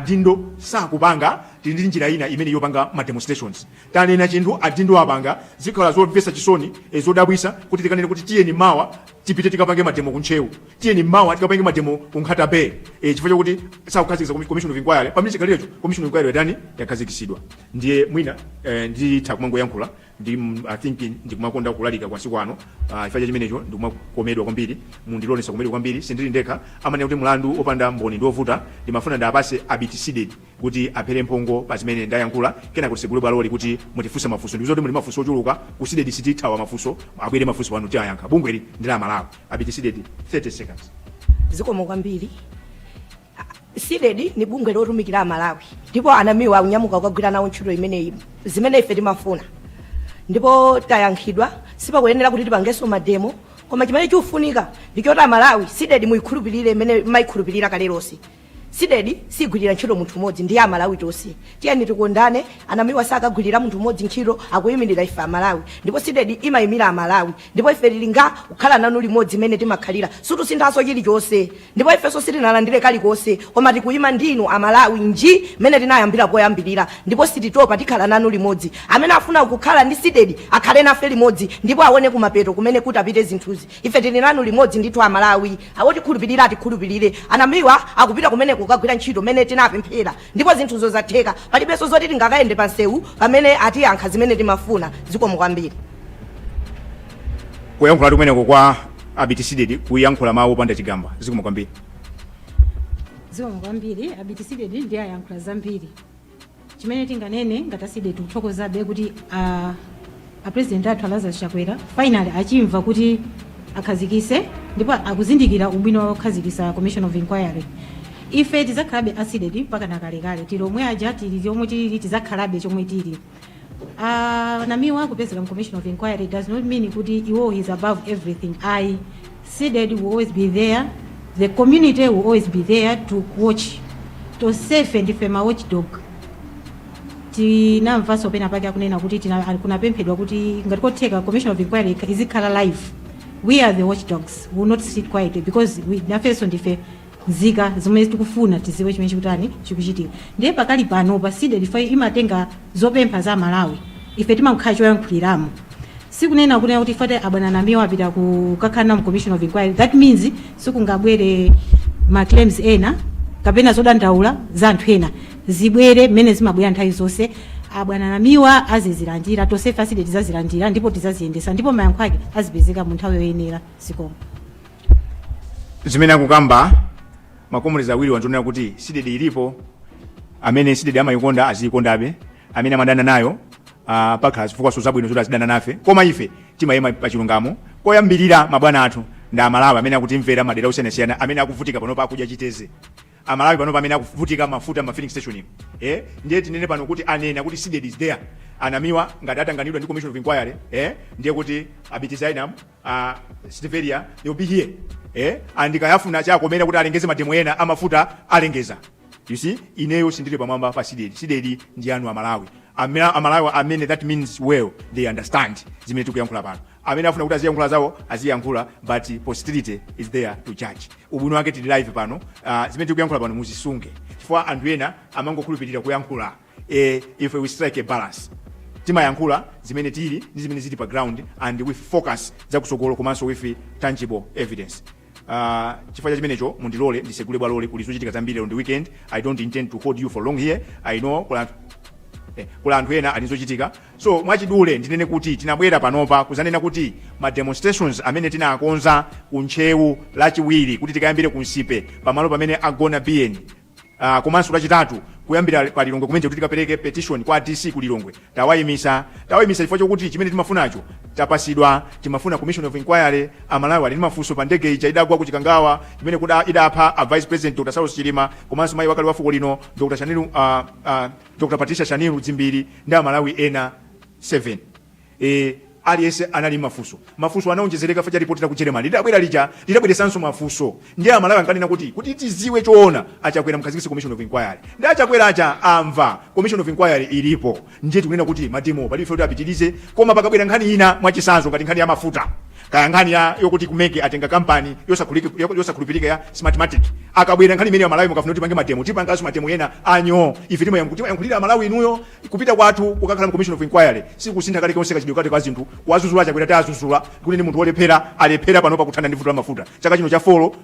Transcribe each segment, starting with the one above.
adindo sakupanga tindi njira ina imene yopanga ma demonstrations tanena chinthu adindo apanga zikhala zomvetsa chisoni zodabwisa kuti tikanene kuti tiyeni mawa tipite tikapange mademo kuntchewu, tiyeni mawa tikapange mademo kunkhata bay chifukwa chokuti sakukhazikitsa commission of inquiry pamene chikhaliracho commission of inquiry yatani yakhazikisidwa. Ndiye mwina nditha kumangoyankhula ndi I think ndikumakonda kulalika kwa siku ano chifukwa chimenecho ndikumakomedwa kwambiri mundilonesa komedwa kwambiri sindili ndekha amene kuti mlandu opanda mboni ndiovuta ndimafuna ndapase abitisided kuti aphere mphongo pa zimene ndayankhula kena kuti sigule bwaloli kuti mutifunse mafunso ndizo kuti muli mafunso ochuluka kusided city tawa mafunso abwere mafunso pano tiyayankha bungweli ndila Malawi abitisided 30 seconds. Zikomo kwambiri. Sidedi ni bungwe lotumikira Malawi ndipo anamiwa unyamuka ukagwira nawo ntchito imeneyi zimene ife timafuna ndipo tayankhidwa sipakuyenera kuti tipangenso mademo koma chimene chikufunika ndichoti Malawi sidedi muyikhulupirire imene mayikhulupirira kalerosi. Sidedi sigwirira ntchito munthu mmodzi ndi Malawi tonse. Tiyeni tikondane anamiwa sakagwirira munthu mmodzi ntchito akuyimirira ife Malawi ndipo sidedi imayimira Malawi ndipo ife tilinga kukhala nanu limodzi imene timakhalira situsinthaso chilichonse ndipo ifenso sitinalandire kalikonse koma tikuyima ndinu Malawi nji mene tinayambira poyambirira ndipo sititopa tikhala nanu limodzi. Amene afuna kukhala ndi sidedi akhale nafe limodzi ndipo aone kumapeto kumene kuti apite zinthuzi. Ife tili nanu limodzi ndithu Malawi awotikhulupirira atikhulupirire anamiwa akupita kumene kukagwira ntchito mene tinapemphera ndipo zinthuzo zatheka palibenso zoti tingakayende pansewu pamene atiyankha zimene timafuna. Zikomo kwambiri. Kuyankhula kumeneko kwa abitisided kuyankhula mawu opanda chigamba. Zikomo kwambiri. Zikomo kwambiri. Abitisided ndi ayankhula zambiri chimene tinganene ngatasided kuthokozabe kuti a president athu Lazarus Chakwera finally achimva kuti akhazikise ndipo akuzindikira ubwino okhazikisa commission of inquiry. Ife tizakhalabe asided mpaka nakalekale tilomwe aja tili chomwe tili tizakhalabe chomwe tili. Namiwa kupezeka commission of inquiry does not mean kuti iwo is above everything. Sided will always be there, the community will always be there to watch, to safe and fema watchdog. Tinamva sopena pake akunena kuti kunapemphedwa kuti ngati kotheka commission of inquiry izikhala live. We are the watchdogs, we will not sit quietly because we nafeso ndife nzika zimene tikufuna tiziwe chimene chikutani chikuchitika. Ndiye pakali pano pa sided ife imatenga zopempha za Malawi ife timakhala choyankhuliramo sikunena kuti ifate abwana namiwa apita kukakhala mu commission of inquiry. That means sikungabwere ma claims ena kapena zodandaula za anthu ena zibwere mmene zimabwera nthawi zonse. Abwana namiwa azizilandira tonse sided tizazilandira ndipo tizaziyendesa ndipo mayankho ake azipezeka mu nthawi yoyenera. Zikomo. Zimene akukamba makomuniza awiri wantonera kuti sided ilipo amene sided amayikonda aziyikondabe amene amadana nayo pakhala zifukwa zabwino zoti azidana nafe koma ife timayima pa chilungamo koyambirira mabwana athu ndi Amalawi amene akutimvera madera osiyanasiyana amene akuvutika pano pa akudya chiteze. Amalawi pano pamene akuvutika mafuta ma filling station ndiye tinene pano kuti anena kuti sided is there. Anamiwa ngati atanganidwa ndi commission of inquiry ndiye kuti abitizainam Stiveria they will be here andikayafuna chakomera kuti alengeze mademo ena amafuta alengeza. You see ineyo sindile pamwamba pa sided. Sided ndi anu Amalawi. Amalawi amene that means well they understand zimene tikuyankhula pano. Amene afuna kuti aziyankhula zawo aziyankhula but posterity is there to judge. Ubwino wake tili live pano zimene tikuyankhula pano muzisunge chifukwa anthu ena amangokhulupirira kuyankhula if we strike a balance. Timayankhula zimene tili ndi zimene zili pa ground and with focus zakusogolo komanso with tangible evidence. Chifukwa chimenecho mundilole ndisegule bwalole kuli zochitika zambiri on the weekend. I don't intend to hold you for long here. I know kula anthu ena alizochitika so mwachidule ndinene kuti tinabwera panopa kuzanena kuti ma demonstrations amene tinakonza kuntchewu lachiwiri kuti tikayambire kunsipe pamalo pamene agona BN komanso lachitatu kuyambira pa Lilongwe kumene kuti tikapereke petition kwa DC ku Lilongwe tawayimisa chifukwa chokuti chimene timafunacho tapasidwa. Timafuna commission of inquiry. Amalawi ali mafunso pa ndege ija idagwa ku Chikangawa imene kuda idapha a vice president Dr. Saulos Chilima komanso mayi wakali wa fuko lino Dr. Shaniru Dr. Patricia Shaniru Dzimbiri ndi Amalawi ena 7 aliyense anali mafunso anaonjezereka faja ripoti ku Germany lidabwera sanso mafunso ndi Amalawi ankanena kuti tiziwe choona achakwera mkhazikitse commission of inquiry ndi achakwera acha amva commission of inquiry ilipo ndiye tikunena kuti mademo pali ife kuti apitirize koma pakabwera nkhani ina mwachisanzo ngati nkhani ya mafuta kaya nkhani yokuti kumeke atenga kampani yosakhulupirika ya Smartmatic akabwera nkhani imene Malawi mukafuna kuti pange matemo tipanganso matemo ena anyo ife timayankhulira Malawi inuyo kupita kwathu kukakhala mu commission of inquiry sikusintha kale konse kachidwe kati kwa zinthu wazuzula chakwera tazuzula kuti ni munthu alephera pano pakuthana ndi vuto la mafuta chaka chino cha folo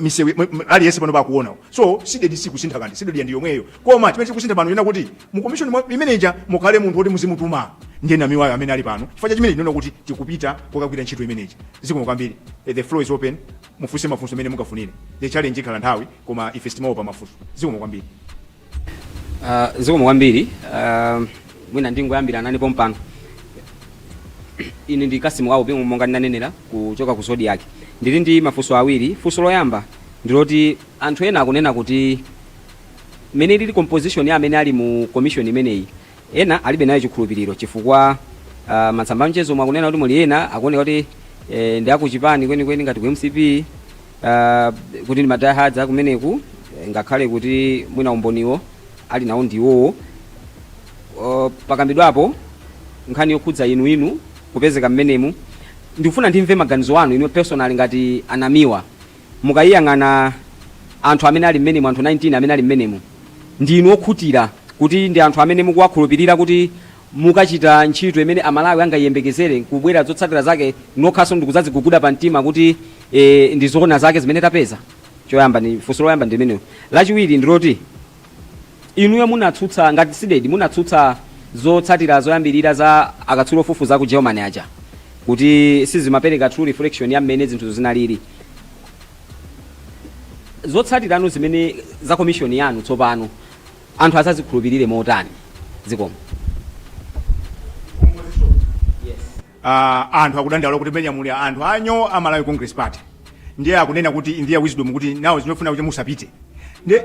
misewe aliyense pano pakuona so sidedi sikusintha kandi sidedi ndi yomweyo koma chimene chikusintha pano yena kuti mu commission manager mukhale munthu woti muzimutuma ndiye NAMIWA amene ali pano chifukwa chimene ndinoona kuti tikupita kokagwira ntchito imeneji zikomo kwambiri the floor is open mufunse mafunso amene mungafunire the challenge ikhala nthawi koma ife sitimaopa mafunso zikomo kwambiri zikomo kwambiri mwina ndingoyambira nani pompano ine ndi Kasimu kawo pingu monga ndinanenera kuchoka ku zodi yake ndili ndi mafunso awiri funso loyamba ndiloti anthu ena akunena kuti mene lili composition ya amene ali mu commission imeneyi ena alibe nayo chikhulupiriro chifukwa matsamba mchezo mwakunena kuti muli ena akuoneka kuti ndi akuchipani kwenikweni ngati ku MCP kuti ndi madahadza akumeneku ngakhale kuti mwina umboniwo ali nawo ndiwo pakambidwapo nkhani yokhudza inu kupezeka mmenemu ndikufuna ndimve maganizo anu inu personal ngati NAMIWA mukayiyang'ana anthu amene ali mmenemu anthu 19 amene ali mmenemu ndinu okhutira kuti ndi anthu amene mukuwakhulupirira kuti mukachita ntchito imene amalawi angayembekezere kubwera zotsatira zake nokhaso ndikuzaziguguda pa mtima kuti ndi zoona zake zimene tapeza choyamba ni funso loyamba ndi limeneyo lachiwiri ndiloti inuyo munatsutsa ngati sidedi munatsutsa zotsatira zoyambirira za akatswiri ofufuza ku Germany aja kuti sizimapereka true reflection ya mmene zinthu zinalili zotsatira anu zimene za commission yanu tsopano anthu azazikhulupirire motani zikomo anthu akudandaula kuti menya muli anthu anyo amalawi Congress Party ndiye akunena kuti indiya wisdom kuti nawo zinofuna kuti musapite ndi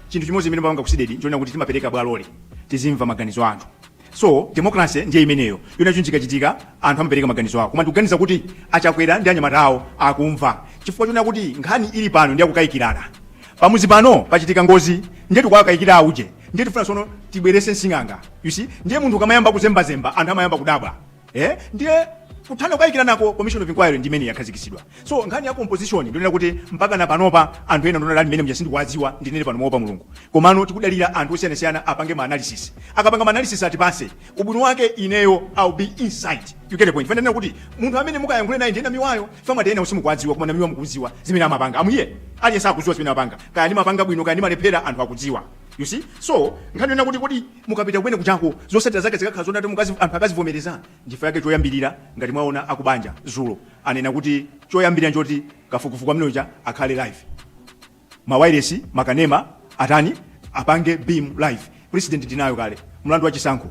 chinthu chimodzi imene panga kusidedi ndiona kuti timapereka bwalole tizimva maganizo anthu so democracy ndiye imeneyo yona chinthu chikachitika anthu amapereka maganizo awo koma ndikuganiza kuti achakwera ndi anyamata awo akumva chifukwa chona kuti nkhani ili pano ndiye kukayikirana pamuzi pano pachitika ngozi ndiye tukakayikira auje ndiye tifuna sono tibwerese nsinganga you see ndiye munthu kamayamba kuzembazemba anthu amayamba kudabwa ndiye kuthana kukayikira nako commission of inquiry ndi imene yakhazikisidwa so nkhani ya composition ndionera kuti mpaka na panopa anthu ena ndionera mmene mjasindi kwaziwa ndinene pano moopa mulungu komano tikudalira anthu osiyanasiyana apange ma analysis akapanga ma analysis atipase ubwino wake ineyo I'll be inside you get the point fanana kuti munthu amene mukayankhule naye ndi NAMIWAyo fama tena usimukwaziwa koma NAMIWA mukuziwa zimene amapanga amuye aliyense akuziwa zimene amapanga kaya ndi mapanga bwino kaya ndi malephera anthu akudziwa you see so nkhani yona kuti mukapita kumene kuchako zosatira zake zikakhala zonati mukazi anthu akazivomereza ndifa yake choyambirira ngati mwaona akubanja zulo anena kuti choyambirira njoti kafukufuku amenoja akhale live mawiresi makanema atani apange beam live president dinayo kale mlandu wa chisankho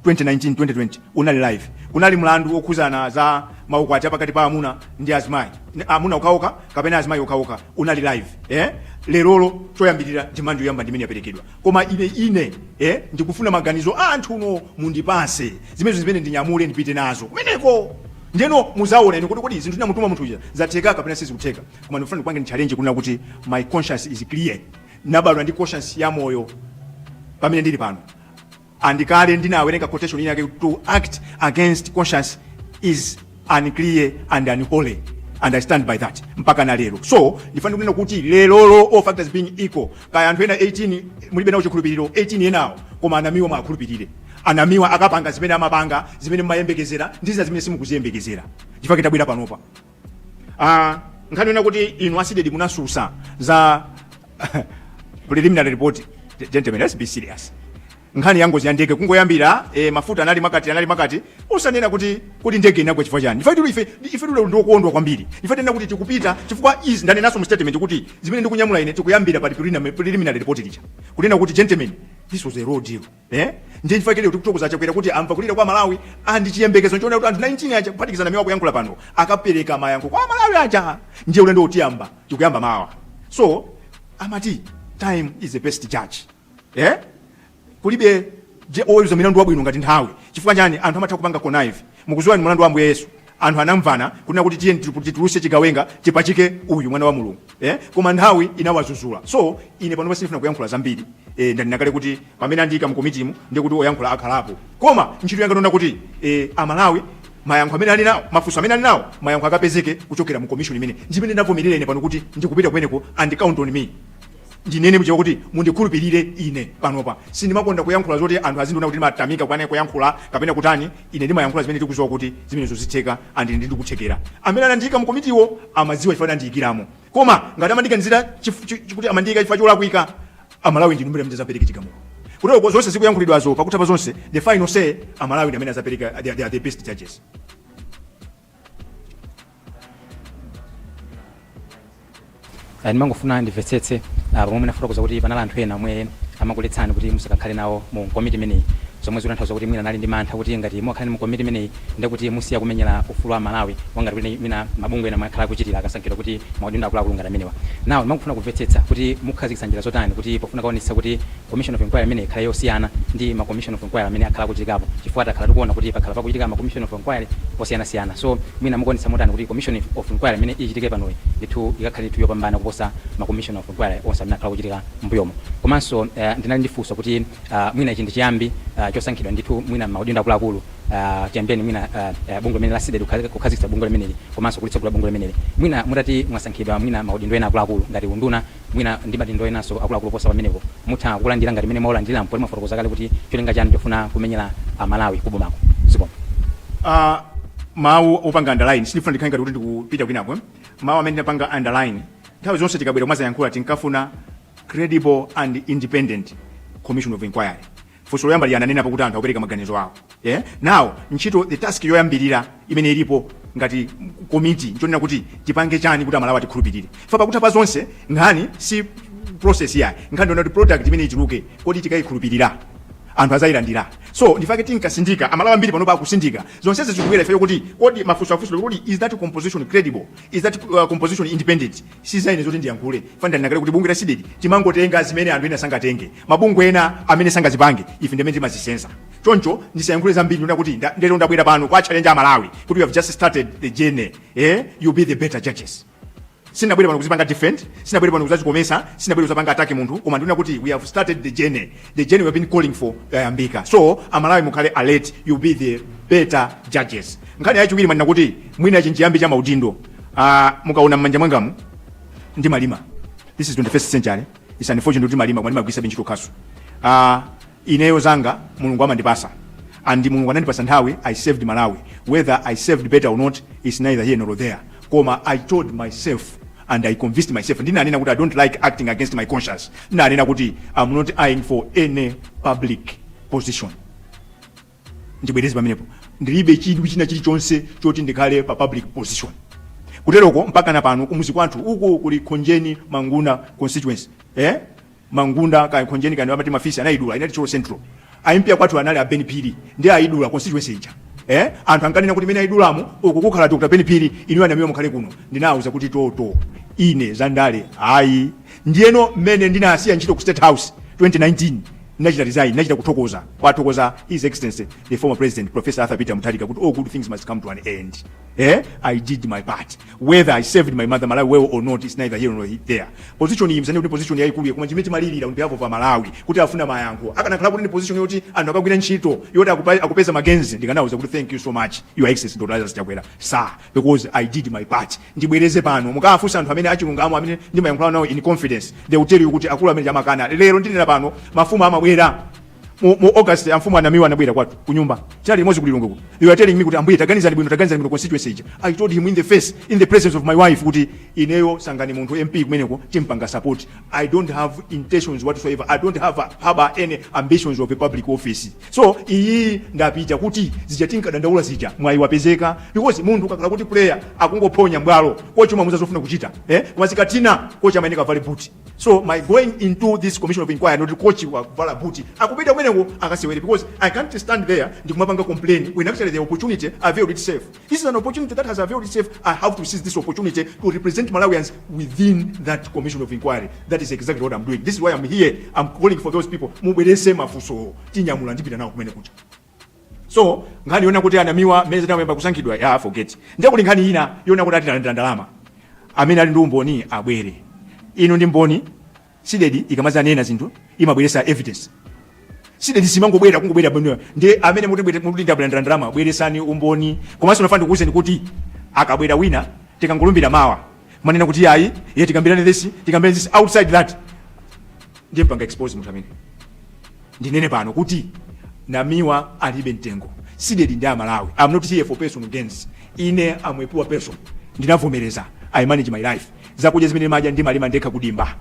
2019-2020 unali live kunali mlandu okhuzana za maukwati pakati pa amuna ndi azimayi amuna ukaoka kapena azimayi ukaoka unali live lerolo choyambirira ndimanje yoyamba ndimene yaperekedwa koma ine ndikufuna maganizo anthu no mundipase zimene ndinyamule ndipite nazo kumeneko ndeno muzaona ine kuti zinthu ndinamutuma munthu uja zatheka kapena sizikutheka koma ndifuna ndikupange challenge kunena kuti my conscience is clear nabadwa ndi conscience ya moyo pamene ndili pano andikale ndinawerenga quotation ina yake to act against conscience is unclear and unholy and I stand by that mpaka na lero so ndifuna kunena kuti lero all factors being equal kaya anthu ena 18 mulibe nawo chikhulupiriro 18 yenawo koma NAMIWA mwakhulupirire NAMIWA akapanga zimene amapanga zimene mayembekezera ndiza zimene simukuziyembekezera chifukwa tabwera panopa nkhani yona kuti inu asidedi munasusa za preliminary report gentlemen let's be serious nkhani yangozi ya ndege kungoyambira mafuta anali makati usanena kuti ndege inagwa chifukwa chani ife tuli ndokondwa kwambiri ife tena kuti tikupita chifukwa izi ndane naso mu statement kuti zimene ndikunyamula ine tikuyambira pa preliminary report licha kunena kuti gentlemen this was a raw deal ndiye chifukwa kile tikutokoza chakwera kuti amva kulira kwa Malawi andi chiyembekezo chona kuti anthu 19 aja kuphatikiza NAMIWA kuyankhula pano akapereka mayankho kwa Malawi aja ndiye ulendo utiyamba tikuyamba mawa so amati time is the best judge kulibe oweruza milandu wabwino ngati nthawi chifukwa chani anthu amatha kupanga connive mukuziwa ni mlandu wa Ambuye Yesu anthu anamvana kunena kuti tiye tituluse chigawenga tipachike uyu mwana wa mulungu koma nthawi inawazuzula. So ine pano pasifuna kuyankhula zambiri ndanena kale kuti pamene andiyika mu komitimu ndiye kuti oyankhula akhalapo, koma ntchito yanga ndona kuti amalawi mayankho amene ali nawo, mafunso amene ali nawo, mayankho akapezeke kuchokera mu commission imene ndimene ndavomerera ine pano kuti ndikupita kumeneko and count on me. Ndinene mchiko kuti mundikhulupirire ine panopa sindimakonda kuyankhula zoti anthu azindiona kuti ndimatamika kwane kuyankhula kapena kutani. Ine ndimayankhula zimene tikuziwa kuti zimenezo zitheka and ndikuthekera. Amene anandiyika mu komitiwo amadziwa chifukwa ndiyikiramo, koma ngati amandiganizira kuti amandiyika chifukwa cholakwika, amalawi ndinumbira mteza pereke chigamulo. Kutoko zonse zikuyankhulidwazo pakutapa zonse the final say amalawi ndi amene azapereka, they are the best judges. Ndimangofuna ndimvetsetse pomwe nafotokoza kuti panali anthu ena omwe amakuletsani kuti musakakhale nawo mu komiti imeneyi, zomwe zikutanthauza kuti mwina nali ndi mantha kuti ngati mukhale mu komiti imeneyi ndi kuti musiya kumenyera ufulu wa Malawi wangati kuti mina mabungwe ena mwakhala kuchitira akasankhidwa kuti maudindo akuluakulu ngati amenewa. Nawo ndimangofuna kumvetsetsa kuti mukhazikitsa njira zotani kuti pofuna kuonetsa kuti commission of inquiry imeneyi ikhale yosiyana ndi ma commission of inquiry amene akhala kuchitikapo, chifukwa takhala tikuona kuti pakhala pakuchitika ma commission of inquiry osiyanasiyana. So mwina mukuonetsa motani kuti commission of inquiry imene ichitike panoyi ndithu ikakhale ndithu yopambana kuposa ma commission of inquiry onse amene akhala kuchitika mbuyomo. Komanso ndinali ndifunsa kuti mwina ichi ndi chiyambi chosankhidwa ndithu mwina maudindo akuluakulu tiyambeni mwina bungwe limene la SIDED kukhazikitsa bungwe limeneli komanso kulitsegula bungwe limeneli. Mwina mutati mwasankhidwa mwina maudindo ena akuluakulu ngati unduna mwina ndi madindo enanso akuluakulu posa pamenepo, mutha kulandira ngati mmene mwalandira mpoli mwafotokoza kale kuti cholinga chanu chofuna kumenyera Malawi kubomako. Ziko mawu opanga underline sindifuna ndikhale ngati kuti ndikupita kwinapo. Mawu amene ndapanga underline nthawi zonse tikabwera kumazayankhula tinkafuna credible and independent commission of inquiry. Funso loyamba liyananena pakuti anthu akupereka maganizo awo. Now ntchito the task yoyambirira imene ilipo ngati committee nchonena kuti tipange chani kuti amalawi atikhulupirire. Fa pakuti pa zonse nkhani si process yayi, nkhani ndona kuti product imene ichuluke kodi tikayikhulupirira anthu azayilandira. So ndifake tinkasindika amalawi ambiri panopa akusindika zonsese zikubwera ife kuti kodi mafunso kuti is that composition credible, is that composition independent. Sizaine zoti ndiyankhule fanda ndinakale kuti bungwe la SIDED timangotenga zimene anthu ena sangatenge, mabungwe ena amene sangazipange ife ndimene timazisenza. Choncho ndisayankhule zambiri ndona kuti ndero ndabwera pano kwa challenge amalawi kuti we have just started the journey. You be the better judges. Sinabwera pano kuzipanga defend, sinabwera pano kuzachikomesa, sinabwera kuzapanga attack munthu, koma ndina kuti we have started the journey we have been calling for Mbika. So amalawi mukhale alert, you be the better judges. Nkhani yachiwiri manena kuti mwina chinchiyambi cha maudindo mukaona mmanja mwangamu ndi malima. This is 21st century. It's unfortunate kuti malima kwani magwisa benchito khasu. Ineyo zanga mulungu amandipasa. And mulungu anandipasa nthawi I saved Malawi. Whether I saved better or not is neither here nor there. Koma I told myself and I convinced myself. Ndinanena kuti I don't like acting against my conscience. Ndinanena kuti I'm not eyeing for any public position. Ndibwereze pamenepo. Ndilibe chidwi china chilichonse choti ndikhale pa public position. Kuteroko mpaka na pano kumuzi kwanthu uko kuli Khonjeni Mangunda constituency. Mangunda ka Khonjeni kandi wamati mafisi anayidula inati cholo central. Aimpia kwathu anali abeni phiri ndi ayidula constituency ija. Anthu ankanena kuti mene ayidulamo uko kukhala Dr. Ben Phiri inu anamiwa mukhale kuno. Ndinawuza kuti toto ine zandale ayi ndiyeno mmene ndinasiya ntchito ku State House 2019 nachita resign, nachita kuthokoza kwathokoza His Excellency the former President Professor Arthur Peter Mutharika kuti all good things must come to an end. I did my part. Whether I saved my mother Malawi well or not is neither here nor there. Position iyi msane kuti position yayikulu koma chimene malilira on behalf of Malawi kuti afuna mayankho akanakhala kuti ni position yoti anthu akagwira ntchito yoti akupeza magenzi ndikanawuza kuti thank you so much your excellency Dr. Lazarus Chakwera sir because I did my part. Ndibwereze pano mukafunsa anthu amene achilungamo amene ndimayankhula nawo in confidence they will tell you kuti akulu amene amakana lero ndinena pano mafumu amabwera mu August amfumu anamiwa anabwera kwatu kunyumba chali imozi kulilongo kuti you are telling me kuti ambuye taganizani bwino constituency ija. I told him in the face in the presence of my wife kuti ineyo sangani munthu MP kumeneko timpanga support. I don't have intentions whatsoever. I don't have any ambitions of a public office. So iyi ndapita kuti zijatinka dandaula zija mwayiwapezeka because munthu kakala kuti player akungoponya mbwalo kochuma muzazofuna kuchita mwazikatina kocha mayeneka vale buti. So my going into this commission of inquiry not coach wa vala buti akupita kumeneko akasiwere because I can't stand there ndikumapanga complain when actually the opportunity availed itself. This is an opportunity that has availed itself. I have to seize this opportunity to represent Malawians within that commission of inquiry. That is exactly what I'm doing. This is why I'm here. I'm calling for those people mubelese mafuso tinyamula ndipita nawo kumene kucha. So nkhani yona kuti anamiwa meze tamwemba kusankhidwa ya forget. Ndiye kuti nkhani ina yona kuti atilandira ndalama. Amene ali ndi umboni abwere. Ino ndi mboni sidedi ikamaza nena zinthu imabweresa evidence. Sidedi simangobwera kungobwera bwino. Ndiye amene muti ndalandira ndalama bweresani umboni. Komanso nafandi kuwuzeni kuti akabwera wina tikangolumbira mawa. Manena kuti yayi ye tikambirane this tikambirane this outside that. Ndiye mpanga expose munthu amene. Ndinene pano kuti namiwa alibe mtengo. Sidedi ndi Malawi. I'm not here for personal gains. Ine am a poor person. Ndinavomereza. I manage my life. Zakudya zimene maja ndi malima ndekha kudimba.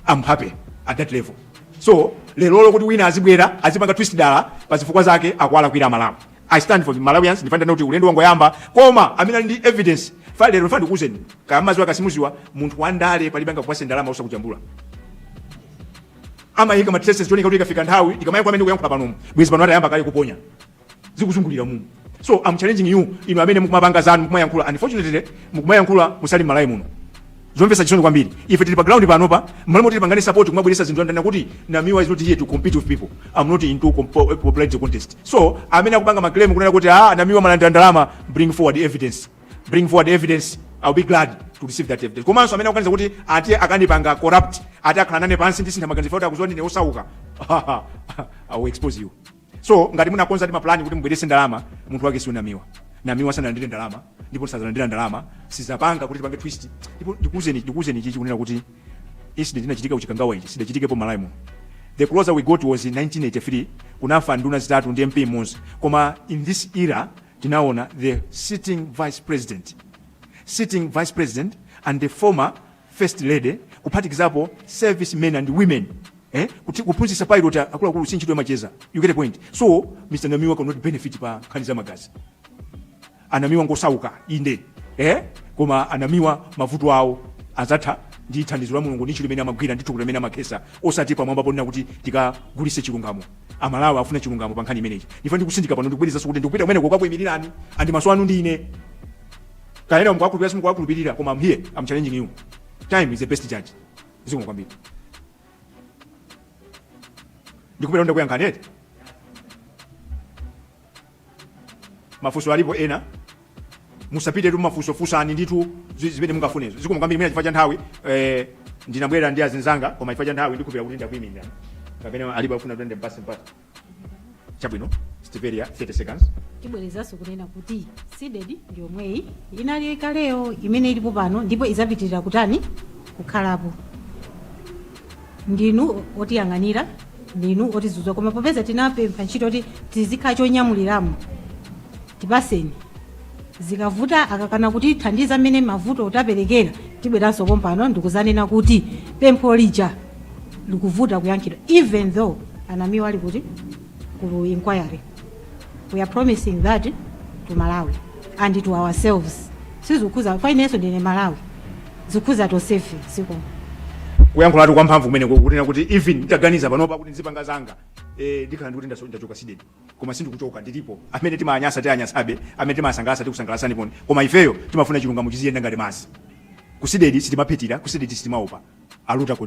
I'm happy at that level. So lero kuti wina azibwera azipanga twist dala pa zifukwa zake akwala kwira Malawi. I stand for the Malawians. Ndifanda kuti ulendo wangu yamba koma amene ndi evidence. File lero fandi kuzeni kama zwa kasimuziwa munthu wandale palibanga kupasa ndalama usa kujambula. Ama yika matreses joni kuti ikafika nthawi ikamaya kwa amene kuyankhula pano bwezi pano atayamba kale kuponya zikuzungulira mu. So I'm challenging you inu amene mukumapanga zanu mukumayankhula. Unfortunately mukumayankhula musali Malawi muno zomvesa chisoni kwambiri. Ife tili pa ground pano pa mmalo moti pangane support kumabweresa zinthu ndana kuti namiwa is not here to compete with people. I'm not into popularity contest. So amene akupanga maclaim kunena kuti namiwa malandira ndalama, bring forward evidence. Bring forward evidence. I'll be glad to receive that evidence. Komanso amene akukaniza kuti ati akanipanga corrupt, ati akhalanane pansi ndi sintha maganizo fauta akuzoni ne osauka. I will expose you. So ngati munakonza ndi maplani kuti mubwerese ndalama, munthu wake si namiwa. Namiwa sanalandire ndalama, ndipo sazalandira ndalama, sizapanga kuti pange twist. Ndipo ndikuzeni chichi kunena kuti incident inachitika uchikangawa ichi, sidachitikepo Malawi muno. The closer we got was in 1983, kunafa nduna zitatu ndi MP mmodzi. Koma in this era tinaona the sitting vice president and the former first lady kuphatikizapo servicemen and women kuti kuphunzitsa pilot akuluakulu sinchito yamacheza. You get the point. So Mr. Namiwa cannot benefit pa nkhani za magazi. Anamiwa ngosauka inde koma anamiwa mavuto awo azatha ndi thandizo la Mulungu ndicho limene amagwira ndithu limene amakesa osati pamwamba ponena kuti tikagulise chilungamo. Amalawi afuna chilungamo pa nkhani imeneyi. Ndifa ndikusindika pano ndikubwiriza kuti ndikupita kumene kokakuyimirirani andi maso anu ndi ine. Kaena mukwakulupirira simukwakulupirira koma I'm here. I'm challenging you. Time is the best judge. Ziko kwambiri. Ndikupita ndo kuyankhana eti. Mafuso alipo ena. Musapite tu mafuso fusani nditu zimene mungafunezo. Ziko kwambiri mimi chifa cha nthawi ndinabwera ndi azinzanga koma chifa cha nthawi ndikupita kuti ndakuyimirira. Kapena alipo afuna twende mpasi mpati. Chabwino. Stiveria 30 seconds. Tibwerezaso kunena kuti sidedi ndi omweyi inali kaleo imene ilipo pano ndipo izapitirira kutani kukhalapo. Ndinu otiyang'anira, ndinu otizuzwa koma popeza tinapempha ntchito kuti tizikhala chonyamuliramo. Tipaseni. Zikavuta akakana kuti thandiza amene mavuto utaperekera tibweranso pompano ndikuzanena kuti pempho lija likuvuta kuyankhidwa even though anamiwa ali kuti ku inquiry. We are promising that to Malawi and to ourselves. Sizukhuza finance ndine Malawi. Zukhuza to safe siko. Kuyankhula ati kwamphamvu kumene kunena kuti even nditaganiza panopa kuti nzipanga zanga ndikhala ndikuti ndachoka sidedi. Koma sindikuchoka ndilipo. Amene timanyasa tianyasabe, amene timasangalasa tikusangalasani poni. Koma ifeyo timafuna chilungamo chiziyenda ngati masi. Kusidedi sitimapitira, kusidedi sitimaopa. Aluta